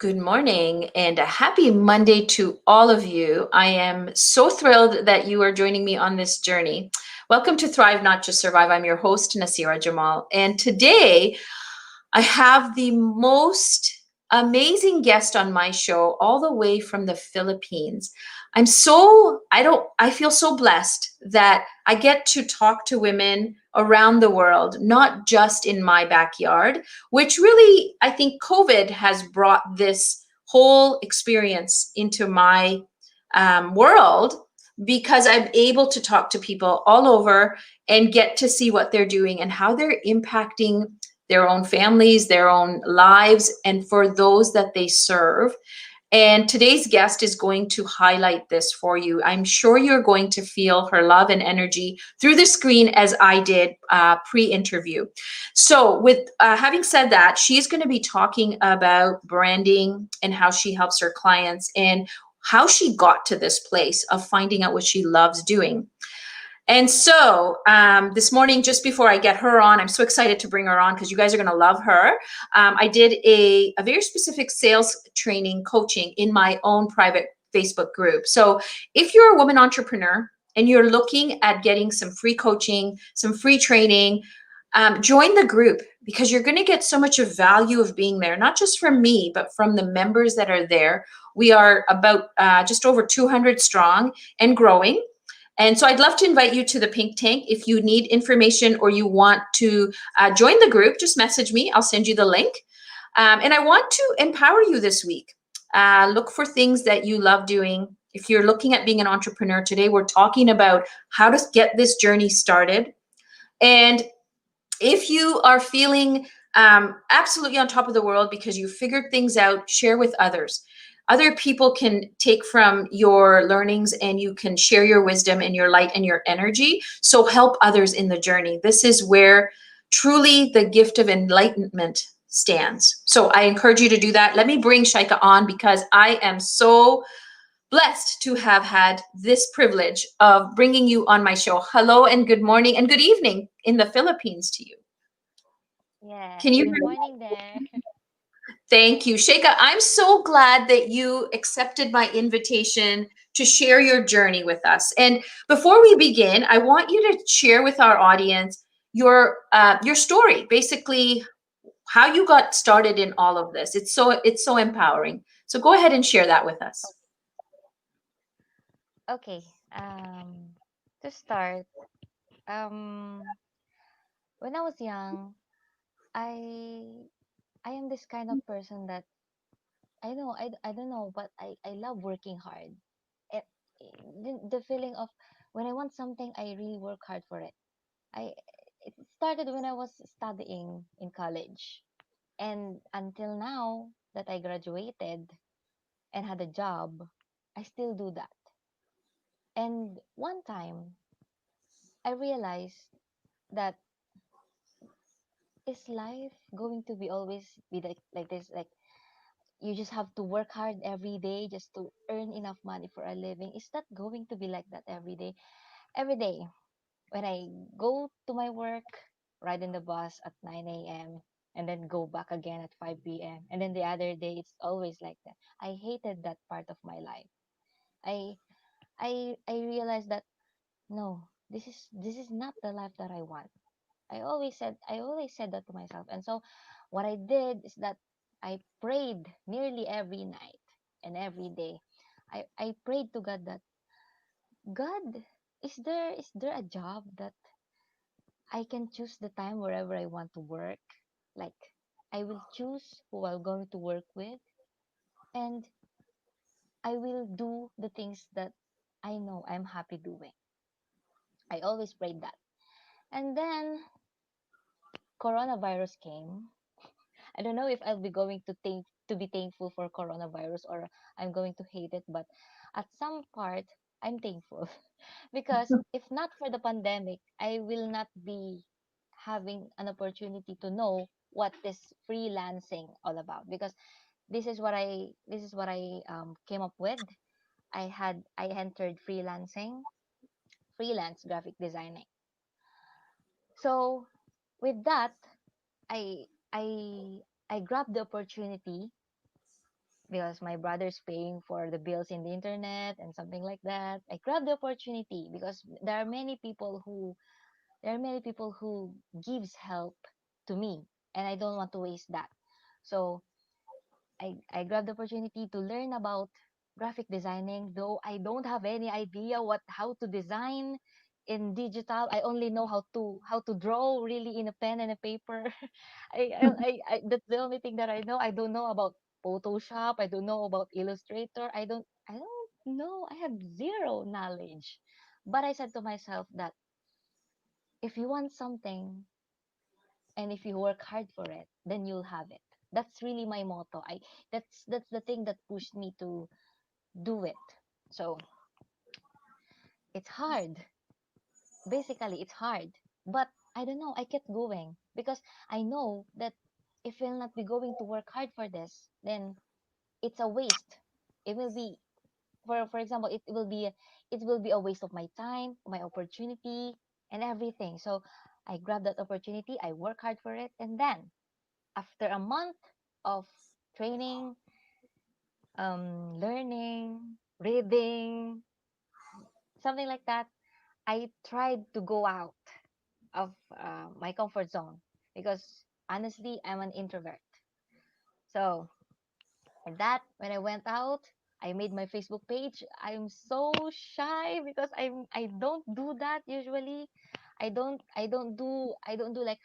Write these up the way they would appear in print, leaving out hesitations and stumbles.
Good morning and a happy Monday to all of you. I am so thrilled that you are joining me on this journey. Welcome to Thrive, Not Just Survive. I'm your host, Nasira Jamal. And today I have the most amazing guest on my show, all the way from the Philippines. I feel so blessed that I get to talk to women around the world, not just in my backyard, which really, I think COVID has brought this whole experience into my world because I'm able to talk to people all over and get to see what they're doing and how they're impacting their own families, their own lives, and for those that they serve. And today's guest is going to highlight this for you. I'm sure you're going to feel her love and energy through the screen as I did pre-interview. So, with having said that, she's going to be talking about branding and how she helps her clients and how she got to this place of finding out what she loves doing. And so this morning, just before I get her on, I'm so excited to bring her on because you guys are going to love her. I did a very specific sales training coaching in my own private Facebook group. So if you're a woman entrepreneur and you're looking at getting some free coaching, some free training, join the group because you're going to get so much of value of being there, not just from me, but from the members that are there. We are about just over 200 strong and growing. And so I'd love to invite you to the Pink Tank. If you need information or you want to join the group, just message me. I'll send you the link. And I want to empower you this week. Look for things that you love doing. If you're looking at being an entrepreneur today, we're talking about how to get this journey started. And if you are feeling absolutely on top of the world because you figured things out, share with others. Other people can take from your learnings and you can share your wisdom and your light and your energy. So help others in the journey. This is where truly the gift of enlightenment stands. So I encourage you to do that. Let me bring Shaika on because I am so blessed to have had this privilege of bringing you on my show. Hello and good morning and good evening in the Philippines to you. Yeah, Can you good hear me? morning there. Thank you, Sheikha. I'm so glad that you accepted my invitation to share your journey with us. And before we begin, I want you to share with our audience your story, basically how you got started in all of this. It's so empowering. So go ahead and share that with us. Okay, to start, um, when I was young, I I am this kind of person that I don't know, but I love working hard. It, the feeling of when I want something, I really work hard for it. I It started when I was studying in college, and until now that I graduated and had a job, I still do that. And one time, I realized that is life going to be always be like this? Like you just have to work hard every day just to earn enough money for a living. Is that going to be like that every day? Every day when I go to my work, ride in the bus at 9 a.m. and then go back again at 5 p.m. And then the other day it's always like that. I hated that part of my life. I I realized that no, this is not the life that I want. I always said that to myself. And so what I did is that I prayed nearly every night and every day. I prayed to God that God, is there a job that I can choose the time wherever I want to work? Like I will choose who I'm going to work with, and I will do the things that I know I'm happy doing. I always prayed that. And then coronavirus came. I don't know if I'll be going to be thankful for coronavirus or I'm going to hate it, but at some part I'm thankful because if not for the pandemic, I will not be having an opportunity to know what this freelancing all about, because this is what I came up with. I entered freelance graphic designing. So with that, I I I grabbed the opportunity because my brother's paying for the bills in the internet and something like that. I grabbed the opportunity because there are many people who gives help to me, and I don't want to waste that. So I grabbed the opportunity to learn about graphic designing, though I don't have any idea what how to design in digital. I only know how to draw really in a pen and a paper. That's the only thing that I know. I don't know about Photoshop. I don't know about Illustrator. I don't know. I have zero knowledge. But I said to myself that if you want something and if you work hard for it, then you'll have it. That's really my motto. That's the thing that pushed me to do it. So it's hard. Basically, it's hard. But I don't know. I kept going because I know that if I'll not be going to work hard for this, then it's a waste. It will be, for example, it will be a waste of my time, my opportunity, and everything. So I grabbed that opportunity. I work hard for it, and then after a month of training, learning, reading, something like that, I tried to go out of my comfort zone because honestly, I'm an introvert. So for that, when I went out, I made my Facebook page. I'm so shy because I don't do that usually. I don't do like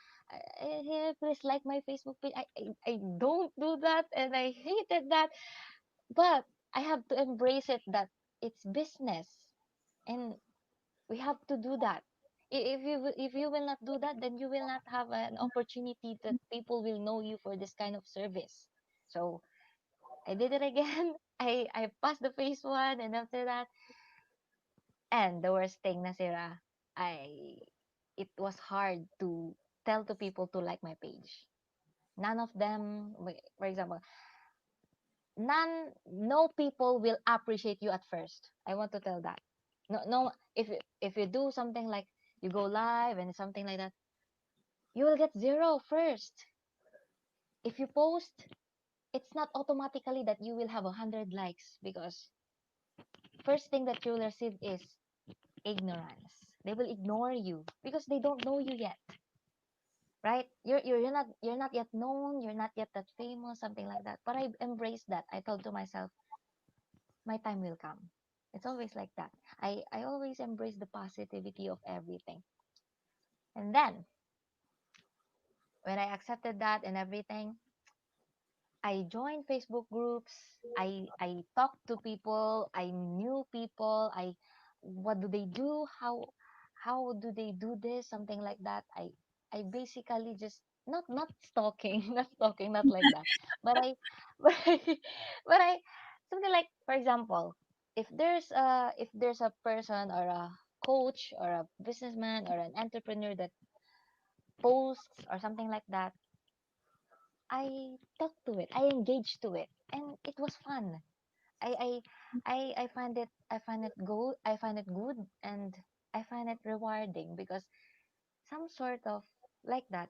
hey, please like my Facebook page. I don't do that, and I hated that. But I have to embrace it that it's business, and we have to do that. If you will not do that, then you will not have an opportunity that people will know you for this kind of service. So I did it again. I passed the phase one, and after that, and the worst thing, Nasira, I it was hard to tell to people to like my page. None of them, for example, no people will appreciate you at first. I want to tell that. No, if you do something like you go live and something like that, you will get zero first. If you post, it's not automatically that you will have 100 likes, because first thing that you will receive is ignorance. They will ignore you because they don't know you yet, right? You're not yet known. You're not yet that famous, something like that. But I embraced that. I told to myself, my time will come. It's always like that. I always embrace the positivity of everything. And then when I accepted that and everything, I joined Facebook groups. I talked to people. I knew people. I what do they do? How do they do this? Something like that. I basically just not stalking, not stalking, not like that. But I but I, but I something like, for example, if there's a person or a coach or a businessman or an entrepreneur that posts or something like that, I talked to it, I engaged to it, and it was fun. I I find it good. I find it good, and I find it rewarding because some sort of like that,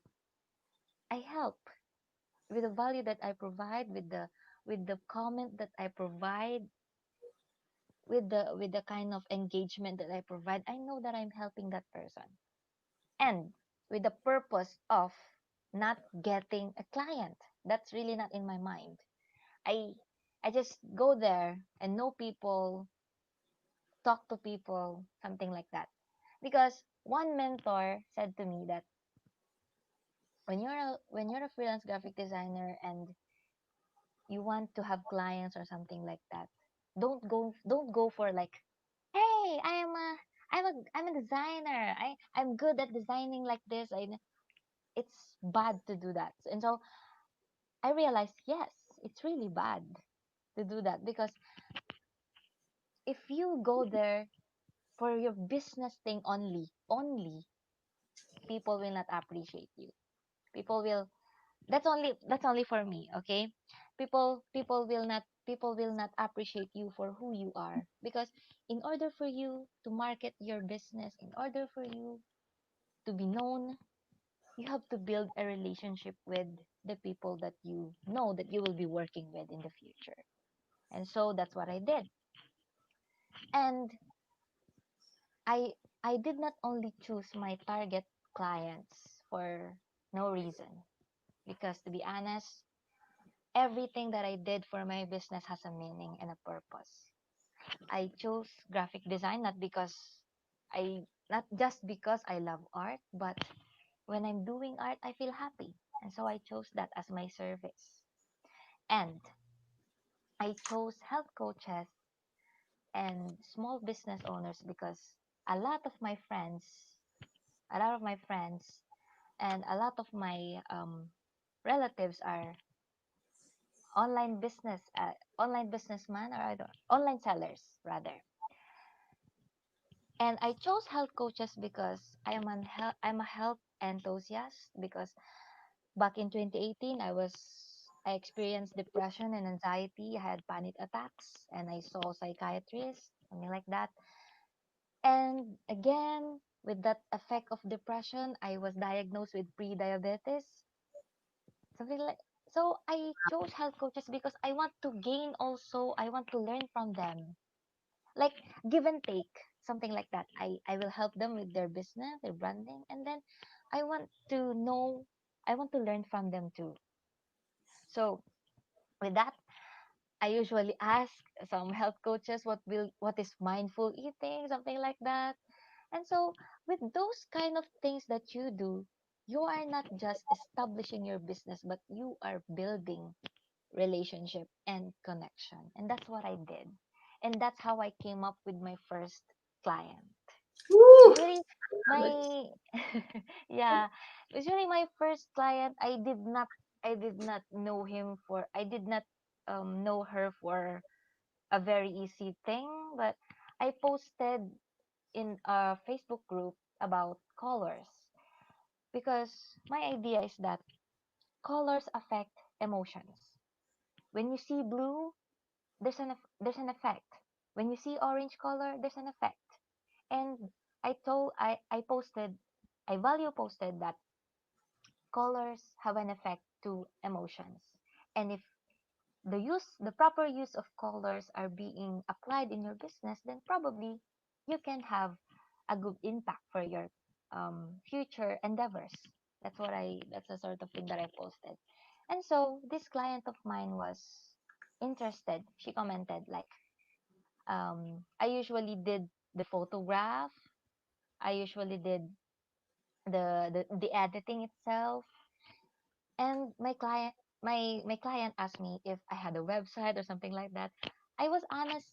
I help with the value that I provide, with the comment that I provide, with the kind of engagement that I provide. I know that I'm helping that person, and with the purpose of not getting a client. That's really not in my mind. I I just go there and know people, talk to people, something like that. Because one mentor said to me that when you're a freelance graphic designer and you want to have clients or something like that, don't go for like, hey, I'm a designer. I'm good at designing like this. It's bad to do that. And so I realized, yes, it's really bad to do that, because if you go there for your business thing only, people will not appreciate you. People will that's only for me, okay? People will not appreciate you for who you are, because in order for you to market your business, in order for you to be known, you have to build a relationship with the people that you know that you will be working with in the future. And so that's what I did. And I I did not only choose my target clients for no reason, because to be honest, everything that I did for my business has a meaning and a purpose. I chose graphic design not just because I love art, but when I'm doing art, I feel happy. And so I chose that as my service. And I chose health coaches and small business owners because a lot of my friends, a lot of my friends, and a lot of my relatives are online businessmen, or I don't, online sellers rather. And I chose health coaches because I'm a health enthusiast, because back in 2018 I experienced depression and anxiety. I had panic attacks and I saw psychiatrists, something like that. And again, with that effect of depression, I was diagnosed with pre-diabetes, something like. So I chose health coaches because I want to gain also, I want to learn from them. Like give and take, something like that. I will help them with their business, their branding, and then I want to know, I want to learn from them too. So with that, I usually ask some health coaches what is mindful eating, something like that. And so with those kind of things that you do, you are not just establishing your business, but you are building relationship and connection. And that's what I did. And that's how I came up with my first client. Woo, Usually love it. my yeah, usually my first client, I did not know her for a very easy thing, but I posted in a Facebook group about colors, because my idea is that colors affect emotions. When you see blue, there's an effect. When you see orange color, there's an effect. And I posted, I value posted that colors have an effect to emotions. And if the proper use of colors are being applied in your business, then probably you can have a good impact for your future endeavors. That's the sort of thing that I posted. And so this client of mine was interested. She commented like, I usually did the photograph. I usually did the editing itself. And my client asked me if I had a website or something like that. I was honest.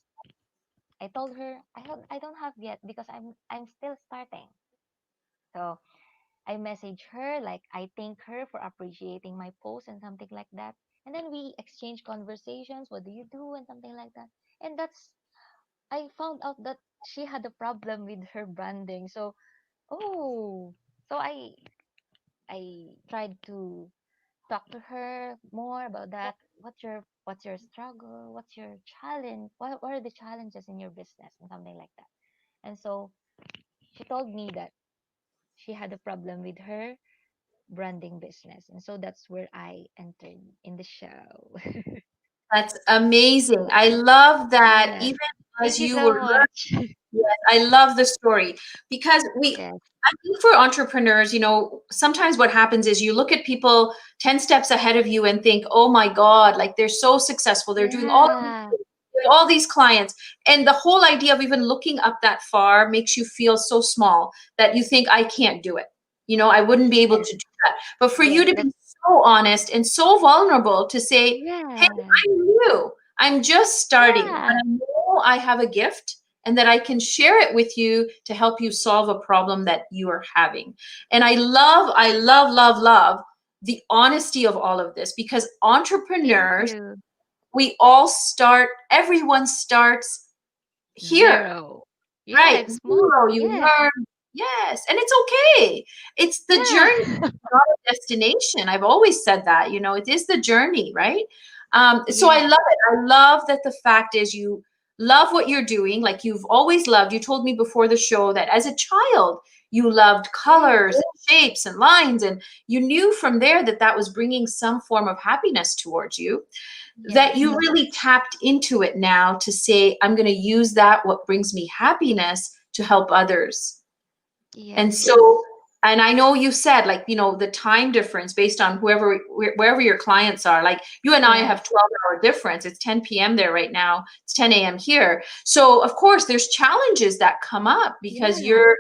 I told her I don't have yet because I'm still starting. So I messaged her, like I thank her for appreciating my post and something like that. And then we exchange conversations. What do you do and something like that. And that's I found out that she had a problem with her branding. So oh, so I tried to talk to her more about that. What's your struggle? What's your challenge? What are the challenges in your business and something like that? And so she told me that she had a problem with her branding business, and so that's where I entered in the show. That's amazing. I love that Yes. even Thank as you you so were much. Yes, I love the story because Yes. I think for entrepreneurs, sometimes what happens is you look at people 10 steps ahead of you and think, oh my God, like they're so successful. They're doing Yeah. all these clients. And the whole idea of even looking up that far makes you feel so small that you think, I can't do it. I wouldn't be able Yes. to do that. But for you Yes. to be That's so honest and so vulnerable to say, hey, yeah. I'm new. I'm just starting, but Yeah. I know I have a gift and that I can share it with you to help you solve a problem that you are having. And I love, love, love the honesty of all of this because Thank entrepreneurs, you. everyone starts here, Zero. Yeah, right? it's small. Zero, you Yes. learn. Yes. And it's okay. It's the journey, Yeah. not a destination. I've always said that, it is the journey, right? So I Yes. love it. I love that the fact is you love what you're doing. Like you've always loved. You told me before the show that as a child, you loved colors and shapes and lines, and you knew from there that that was bringing some form of happiness towards you, that Yes. you really tapped into it now to say, I'm going to use that, what brings me happiness, to help others. And Yes. so, and I know you said, like, the time difference based on wherever your clients are, like you and I have Yes. 12-hour difference. It's 10 p.m. there right now. It's 10 a.m. here. So of course there's challenges that come up because Yeah.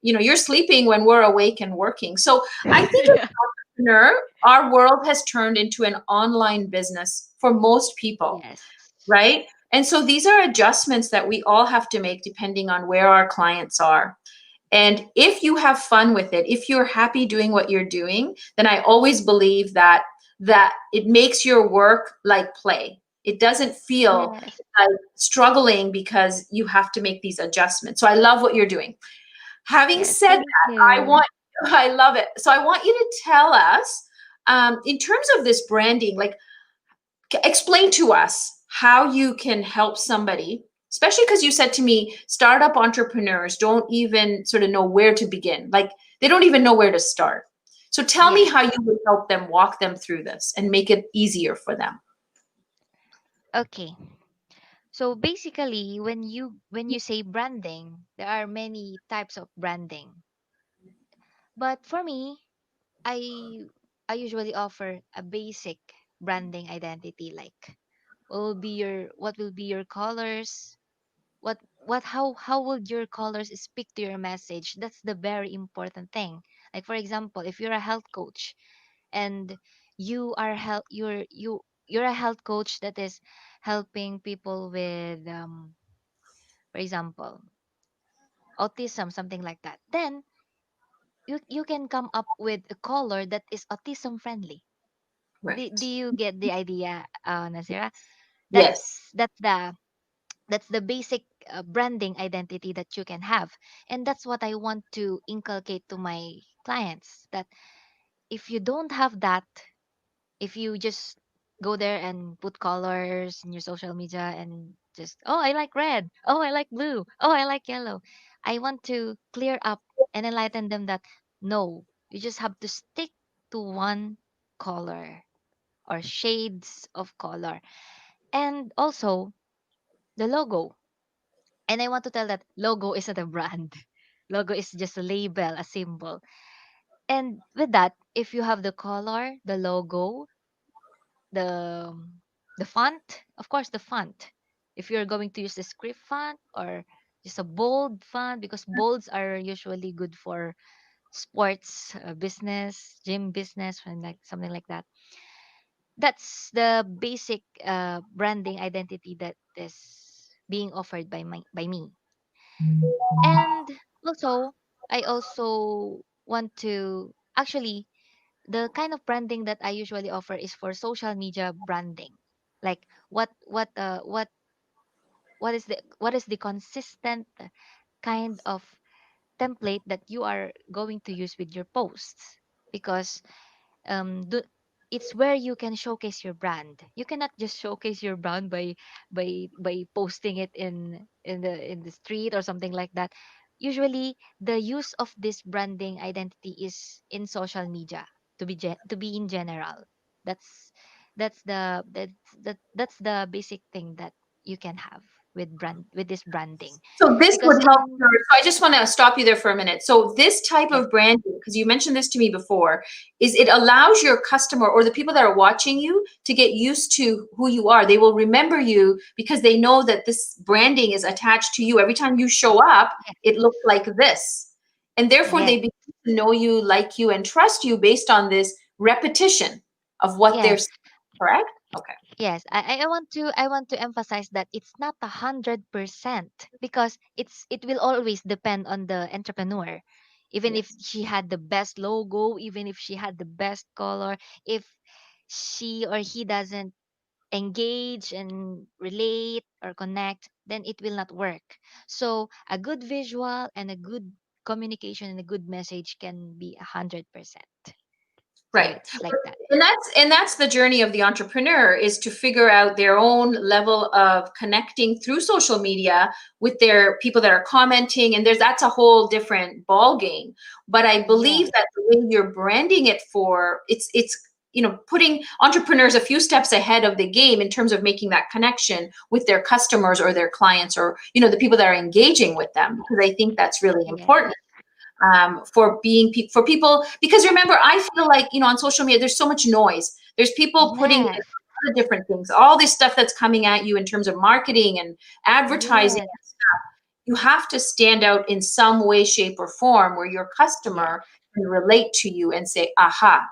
you're sleeping when we're awake and working. So I think as Yeah. an entrepreneur, our world has turned into an online business for most people, Yes. right? And so these are adjustments that we all have to make depending on where our clients are. And if you have fun with it, if you're happy doing what you're doing, then I always believe that it makes your work like play. It doesn't feel Yes. like struggling because you have to make these adjustments. So I love what you're doing. Having Yes. said Thank that, you. I love it. So I want you to tell us, in terms of this branding, like, explain to us how you can help somebody, especially because you said to me, startup entrepreneurs don't even sort of know where to begin. Like, they don't even know where to start. So tell me Yes. how you would help them, walk them through this and make it easier for them. Okay. So basically, when you say branding, there are many types of branding. But for me, I I usually offer a basic branding identity, like what will be your colors, what how would your colors speak to your message. That's the very important thing. Like for example, if you're a health coach and you're a health coach that is helping people with for example autism, something like that, then you can come up with a color that is autism friendly. Do Right. you get the idea, Nazira? Yes. That's the basic branding identity that you can have, and that's what I want to inculcate to my clients, that if you don't have that, if you just go there and put colors in your social media and just, oh, I like red, oh, I like blue, oh, I like yellow, I want to clear up and enlighten them that no, you just have to stick to one color or shades of color. And also the logo. And I want to tell that logo isn't a brand. Logo is just a label, a symbol. And with that, if you have the color, the logo, the the font, of course the font. If you're going to use a script font or just a bold font, because bolds are usually good for sports business, gym business, and like something like that. That's the basic branding identity that is being offered by me. And also, I also want to actually, the kind of branding that I usually offer is for social media branding. Like what is the consistent kind of template that you are going to use with your posts, because do, it's where you can showcase your brand. You cannot just showcase your brand by posting it in the street or something like that. Usually the use of this branding identity is in social media, to be in general. That's that's the that's the that's the basic thing that you can have with this branding, So this because would help in her. So I just want to stop you there for a minute. So this type yes, of branding, because you mentioned this to me before, is it allows your customer or the people that are watching you to get used to who you are. They will remember you because they know that this branding is attached to you. Every time you show up, yes, it looks like this. And therefore they yes, begin to know you, like you, and trust you based on this repetition of what they're yes. saying, correct? Okay. Yes, I want to emphasize that it's not 100%, because it will always depend on the entrepreneur. Even if Yes. she had the best logo, even if she had the best color, if she or he doesn't engage and relate or connect, then it will not work. So a good visual and a good communication and a good message can be 100%. So Right. it's like that. And that's the journey of the entrepreneur, is to figure out their own level of connecting through social media with their people that are commenting. And that's a whole different ball game. But I believe Yes. that the way you're branding it for, it's putting entrepreneurs a few steps ahead of the game in terms of making that connection with their customers or their clients, or the people that are engaging with them, because I think that's really Yes. important, for people, because remember, I feel like, on social media there's so much noise. There's people putting in Yes. a lot of different things, all this stuff that's coming at you in terms of marketing and advertising. Yes. You have to stand out in some way, shape, or form where your Yes. customer can relate to you and say, aha,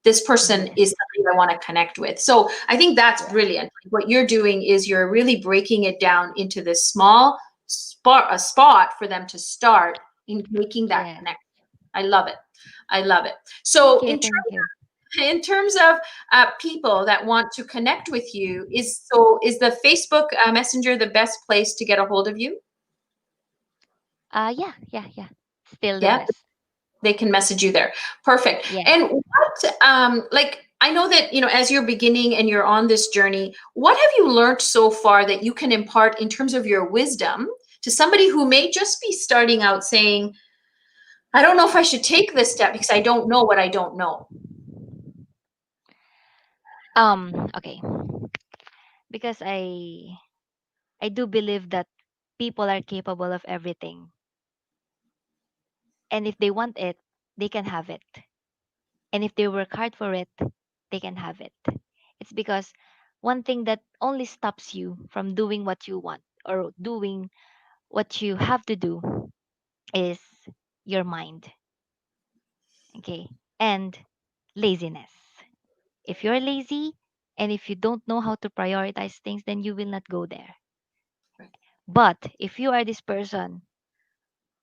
this person Yes. is somebody I want to connect with. So I think that's Yes. brilliant. What you're doing is you're really breaking it down into this small spot for them to start in making that Yes. connection. I love it. I love it. Thank So you. Thank you. in terms of people that want to connect with you, is the Facebook Messenger the best place to get a hold of you? Yeah. Yeah. Yeah. Still the Yeah, best. they can message you there. Perfect. Yes. And what, like, I know that, as you're beginning and you're on this journey, what have you learned so far that you can impart in terms of your wisdom to somebody who may just be starting out saying, I don't know if I should take this step because I don't know what I don't know? Okay. Because I do believe that people are capable of everything. And if they want it, they can have it. And if they work hard for it, they can have it. It's because one thing that only stops you from doing what you want or doing what you have to do is your mind. Okay. And laziness. If you're lazy and if you don't know how to prioritize things, then you will not go there. But if you are this person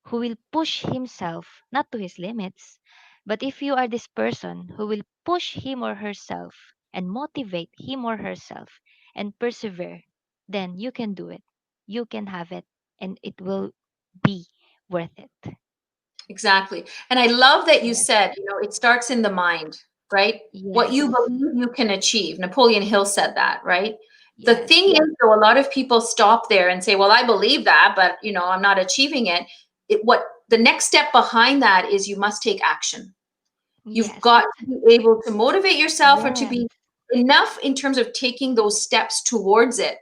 who will push himself not to his limits, but if you are this person who will push him or herself and motivate him or herself and persevere, then you can do it. You can have it and it will be worth it. Exactly. And I love that you Yes. said, it starts in the mind, right? What Yes. you believe you can achieve. Napoleon Hill said that, right? The Yes. thing is, though, a lot of people stop there and say, well, I believe that, but, I'm not achieving it. What the next step behind that is, you must take action. You've Yes. got to be able to motivate yourself, or to Yes. be enough in terms of taking those steps towards it,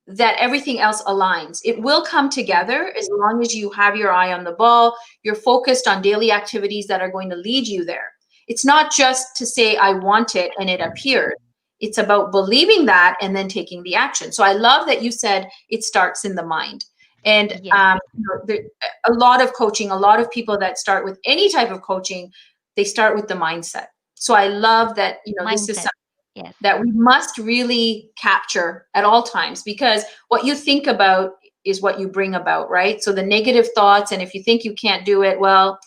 that everything else aligns. It will come Yes. together as long as you have your eye on the ball, you're focused on daily activities that are going to lead you there. It's not just to say, I want it and it appears. It's about believing that and then taking the action. So I love that you said it starts in the mind. And Yes. a lot of coaching, a lot of people that start with any type of coaching, they start with the mindset. So I love that, this is Mindset. Yes. that we must really capture at all times, because what you think about is what you bring about, right? So the negative thoughts, and if you think you can't do it, well,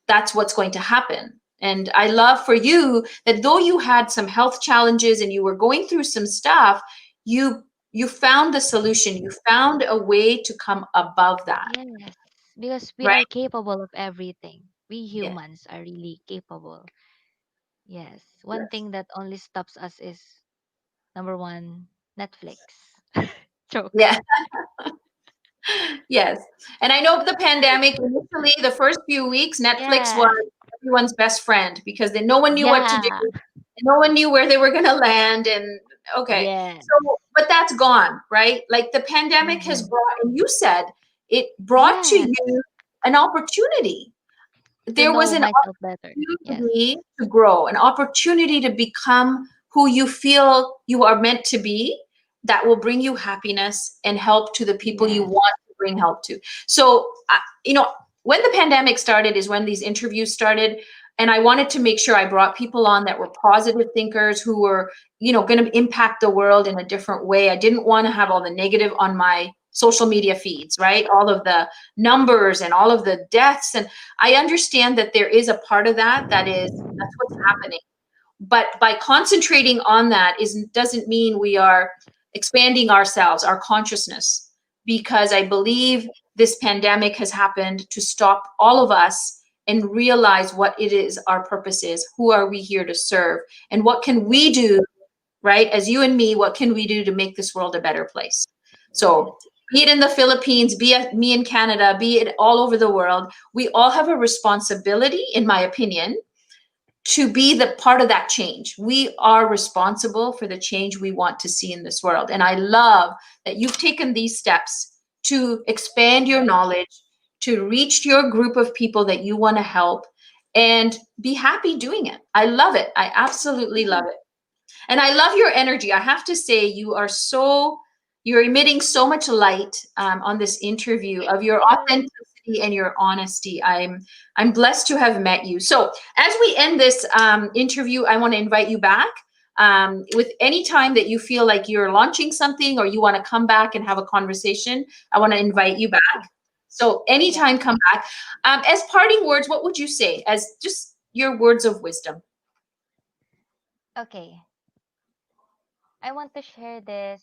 that's what's going to happen. And I love for you that though you had some health challenges and you were going through some stuff, you found the solution. You found a way to come above that, Yes. Because we right? are capable of everything. We Yeah. humans are really capable. Yes. One Yes. thing that only stops us is number one, Netflix. Joke. Yeah. Yes. And I know the pandemic, initially, the first few weeks, Netflix was Yeah. everyone's best friend, because then no one knew what to do. Yeah. And no one knew where they were going to land. And okay. Yes. So, but that's gone, right? Like, the pandemic has Mm-hmm. brought, and you said it brought to Yes. you an opportunity. To There was know an myself better. Yes. opportunity to grow, an opportunity to become who you feel you are meant to be, that will bring you happiness and help to the people you Yes. want to bring help to. So, when the pandemic started is when these interviews started. And I wanted to make sure I brought people on that were positive thinkers, who were, going to impact the world in a different way. I didn't want to have all the negative on my social media feeds, right? All of the numbers and all of the deaths. And I understand that there is a part of that's what's happening. But by concentrating on that doesn't mean we are expanding ourselves, our consciousness, because I believe this pandemic has happened to stop all of us and realize what it is our purpose is. Who are we here to serve? And what can we do, right? As you and me, what can we do to make this world a better place? Yes. So be it in the Philippines, be it me in Canada, be it all over the world, we all have a responsibility, in my opinion, to be the part of that change. We are responsible for the change we want to see in this world. And I love that you've taken these steps to expand your knowledge, to reach your group of people that you want to help, and be happy doing it. I love it. I absolutely love it. And I love your energy. I have to say, you're emitting so much light on this interview of your authenticity and your honesty. I'm blessed to have met you. So as we end this interview, I want to invite you back with any time that you feel like you're launching something or you want to come back and have a conversation. I want to invite you back. So anytime, come back. As parting words, what would you say as just your words of wisdom? Okay. I want to share this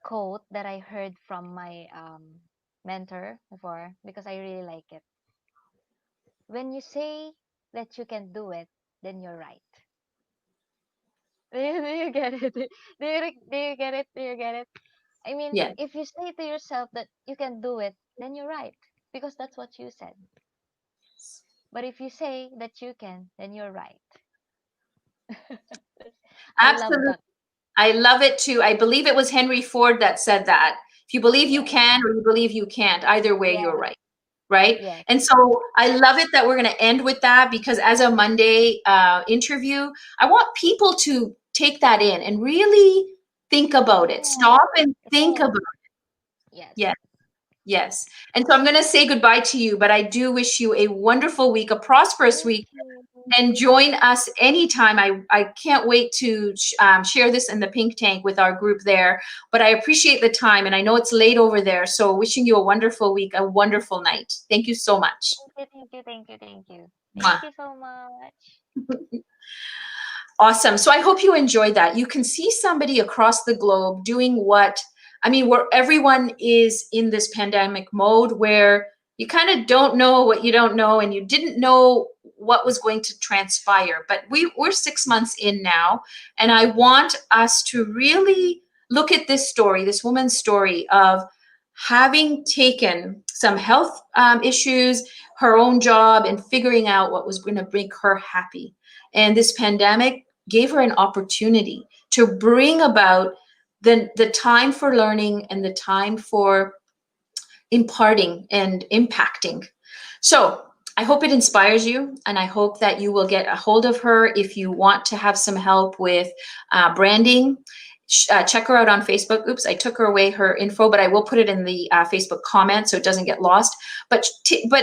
quote that I heard from my mentor before because I really like it. When you say that you can do it, then you're right. Do you get it? Do you get it? Do you get it? I mean, Yeah. if you say to yourself that you can do it, then you're right because that's what you said. But if you say that you can, then you're right. I love Absolutely. that. I love it too. I believe it was Henry Ford that said that. If you believe you Yes. can or you believe you can't, either way, you're Yes. right. Right. Yes. And so I love it that we're going to end with that because as a Monday interview, I want people to take that in and really think about it. Yes. Stop and think Yes. about it. Yes. Yes. Yes. And so I'm going to say goodbye to you, but I do wish you a wonderful week, a prosperous Thank week, you. and join us anytime. I can't wait to share this in the Pink Tank with our group there. But I appreciate the time, and I know it's late over there. So wishing you a wonderful week, a wonderful night. Thank you so much. Thank you. Thank you. Thank you. Thank you. Thank Mwah. you so much. Awesome. So I hope you enjoyed that. You can see somebody across the globe doing where everyone is in this pandemic mode where you kind of don't know what you don't know and you didn't know what was going to transpire. But we're 6 months in now, and I want us to really look at this story, this woman's story of having taken some health issues, her own job, and figuring out what was going to make her happy. And this pandemic gave her an opportunity to bring about the time for learning and the time for imparting and impacting. So I hope it inspires you, and I hope that you will get a hold of her if you want to have some help with branding. Check her out on Facebook. Oops, I took her away her info, but I will put it in the Facebook comments so it doesn't get lost. But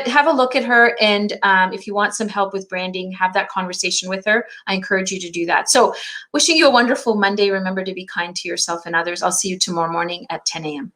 have a look at her, and if you want some help with branding, have that conversation with her. I encourage you to do that. So wishing you a wonderful Monday. Remember to be kind to yourself and others. I'll see you tomorrow morning at 10 a.m.